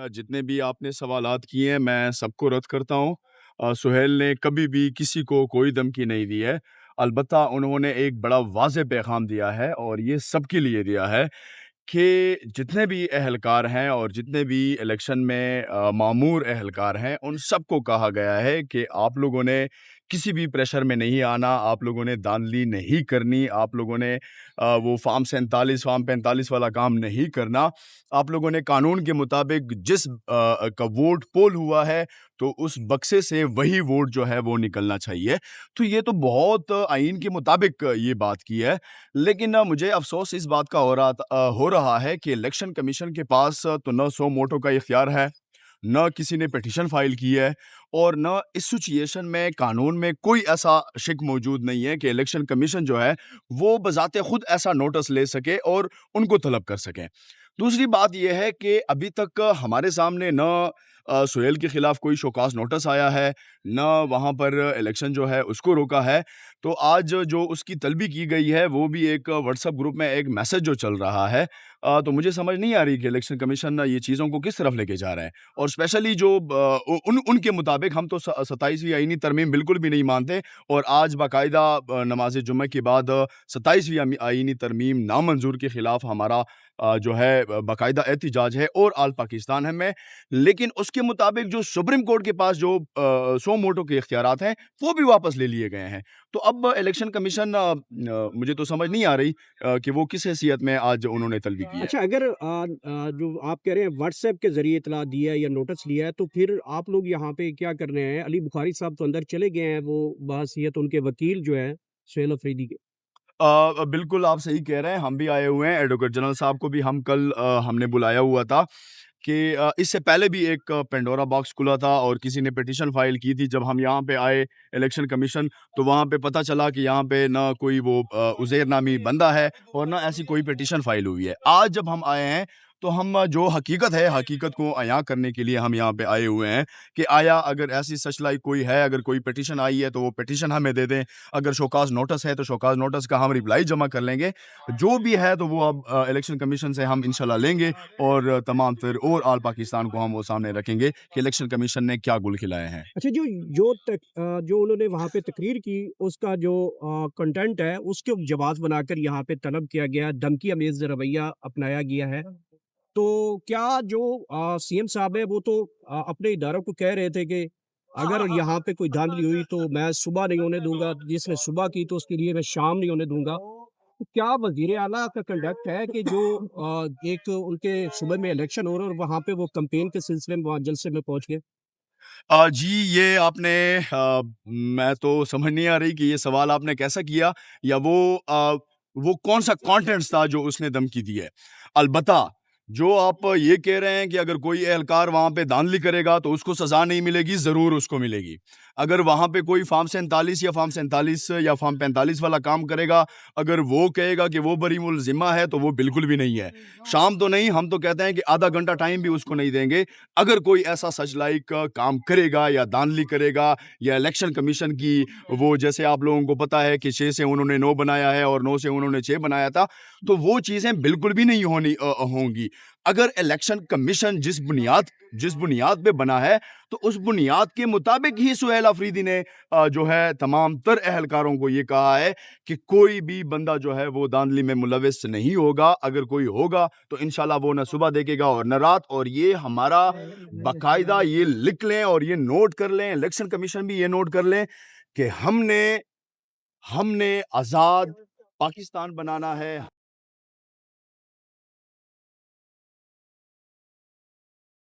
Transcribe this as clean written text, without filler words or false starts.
जितने भी आपने सवालात किए हैं मैं सबको रद्द करता हूँ। सुहेल ने कभी भी किसी को कोई धमकी नहीं दी है। अलबत्ता उन्होंने एक बड़ा वाज़ेह पैगाम दिया है और ये सबके लिए दिया है कि जितने भी एहलकार हैं और जितने भी इलेक्शन में मामूर एहलकार हैं, उन सबको कहा गया है कि आप लोगों ने किसी भी प्रेशर में नहीं आना, आप लोगों ने धांधली नहीं करनी, आप लोगों ने वो फ़ॉर्म 47, फ़ॉर्म 45 वाला काम नहीं करना। आप लोगों ने कानून के मुताबिक जिस का वोट पोल हुआ है, तो उस बक्से से वही वोट जो है वो निकलना चाहिए। तो ये तो बहुत आईन के मुताबिक ये बात की है। लेकिन मुझे अफ़सोस इस बात का हो रहा है कि इलेक्शन कमीशन के पास तो ना सो मोटो का इख्तियार है, ना किसी ने पिटीशन फ़ाइल की है और ना इस सिचुएशन में कानून में कोई ऐसा शिक मौजूद नहीं है कि इलेक्शन कमीशन जो है, वो बज़ाते खुद ऐसा नोटिस ले सके और उनको तलब कर सकें। दूसरी बात ये है कि अभी तक हमारे सामने ना सुहेल के खिलाफ कोई शोकॉज़ नोटिस आया है, ना वहाँ पर इलेक्शन जो है उसको रोका है। तो आज जो उसकी तलबी की गई है, वो भी एक व्हाट्सएप ग्रुप में एक मैसेज जो चल रहा है। तो मुझे समझ नहीं आ रही कि इलेक्शन कमीशन ये चीज़ों को किस तरफ लेके जा रहा है और स्पेशली जो उनके मुताबिक हम तो 27वीं आईनी तरमीम बिल्कुल भी नहीं मानते और आज बाकायदा नमाज़ जुम्मे के बाद 27वीं आईनी तरमीम नामंजूर के खिलाफ हमारा जो है बाकायदा एहतिजाज है और ऑल पाकिस्तान है में। लेकिन उसके मुताबिक जो सुप्रीम कोर्ट के पास जो सो मोटो के इख्तियारात हैं, वो भी वापस ले लिए गए हैं। तो अब इलेक्शन कमीशन मुझे तो समझ नहीं आ रही कि वो किस हैसियत में आज उन्होंने तलबी की है। अच्छा, अगर जो आप कह रहे हैं व्हाट्सएप के ज़रिए इत्तला दिया है या नोटिस लिया है, तो फिर आप लोग यहाँ पे क्या कर रहे हैं? अली बुखारी साहब तो अंदर चले गए हैं, वो बहैसियत उनके वकील जो हैं, सुहेल अफरीदी के। बिल्कुल आप सही कह रहे हैं, हम भी आए हुए हैं, एडवोकेट जनरल साहब को भी हम कल हमने बुलाया हुआ था कि इससे पहले भी एक पेंडोरा बॉक्स खुला था और किसी ने पिटीशन फाइल की थी। जब हम यहाँ पे आए इलेक्शन कमीशन, तो वहाँ पे पता चला कि यहाँ पे ना कोई वो उज़ैर नामी बंदा है और ना ऐसी कोई पिटीशन फाइल हुई है। आज जब हम आए हैं, तो हम जो हकीकत है, हकीकत को अयां करने के लिए हम यहाँ पे आए हुए हैं कि आया अगर ऐसी सच लाइक कोई है, अगर कोई पिटीशन आई है, तो वो पिटीशन हमें दे दें। अगर शोकाज़ नोटिस है, तो शोकाज़ नोटिस का हम रिप्लाई जमा कर लेंगे। जो भी है, तो वो अब इलेक्शन कमीशन से हम इंशाल्लाह लेंगे और तमाम फिर और ऑल पाकिस्तान को हम वो सामने रखेंगे कि इलेक्शन कमीशन ने क्या गुल खिलाए हैं। अच्छा, जो उन्होंने वहाँ पे तकरीर की, उसका जो कंटेंट है, उसके जवाब बनाकर यहाँ पे तलब किया गया, धमकी अमेज़ रवैया अपनाया गया है। तो क्या जो सीएम साहब है, वो तो अपने इदारों को कह रहे थे कि अगर यहाँ पे कोई धांधली हुई तो मैं सुबह नहीं होने दूँगा, जिसने सुबह की तो उसके लिए मैं शाम नहीं होने दूँगा। तो क्या वज़ीर आला का कंडक्ट है कि जो एक उनके सूबे में इलेक्शन हो रहा है और वहाँ पे वो कैंपेन के सिलसिले में वहाँ जलसे में पहुँच गए? जी, ये आपने मैं तो समझ नहीं आ रही कि ये सवाल आपने कैसा किया या वो कौन-सा कंटेंट्स था जो उसने धमकी दी है। अलबत्ता, जो आप ये कह रहे हैं कि अगर कोई एहलकार वहाँ पे धांधली करेगा तो उसको सज़ा नहीं मिलेगी, ज़रूर उसको मिलेगी। अगर वहाँ पे कोई फ़ॉर्म 47 या फ़ॉर्म 47 या फ़ॉर्म 45 वाला काम करेगा, अगर वो कहेगा कि वो बरी-मुल ज़िम्मा है, तो वो बिल्कुल भी नहीं है। शाम तो नहीं, हम तो कहते हैं कि आधा घंटा टाइम भी उसको नहीं देंगे। अगर कोई ऐसा सच लाइक काम करेगा या धांधली करेगा या इलेक्शन कमीशन की वो जैसे आप लोगों को पता है कि 6 से उन्होंने 9 बनाया है और 9 से उन्होंने 6 बनाया था, तो वो चीज़ें बिल्कुल भी नहीं होंगी। अगर इलेक्शन कमीशन जिस बुनियाद पे बना है, तो उस बुनियाद के मुताबिक ही सुहेल अफरीदी ने जो है तमाम तर एहलकारों को ये कहा है कि कोई भी बंदा जो है वो धांधली में मुलविस नहीं होगा। अगर कोई होगा, तो इंशाल्लाह वो ना सुबह देखेगा और ना रात और ये हमारा बाकायदा ये लिख लें और ये नोट कर लें, इलेक्शन कमीशन भी ये नोट कर लें कि हमने हमने आज़ाद पाकिस्तान बनाना है।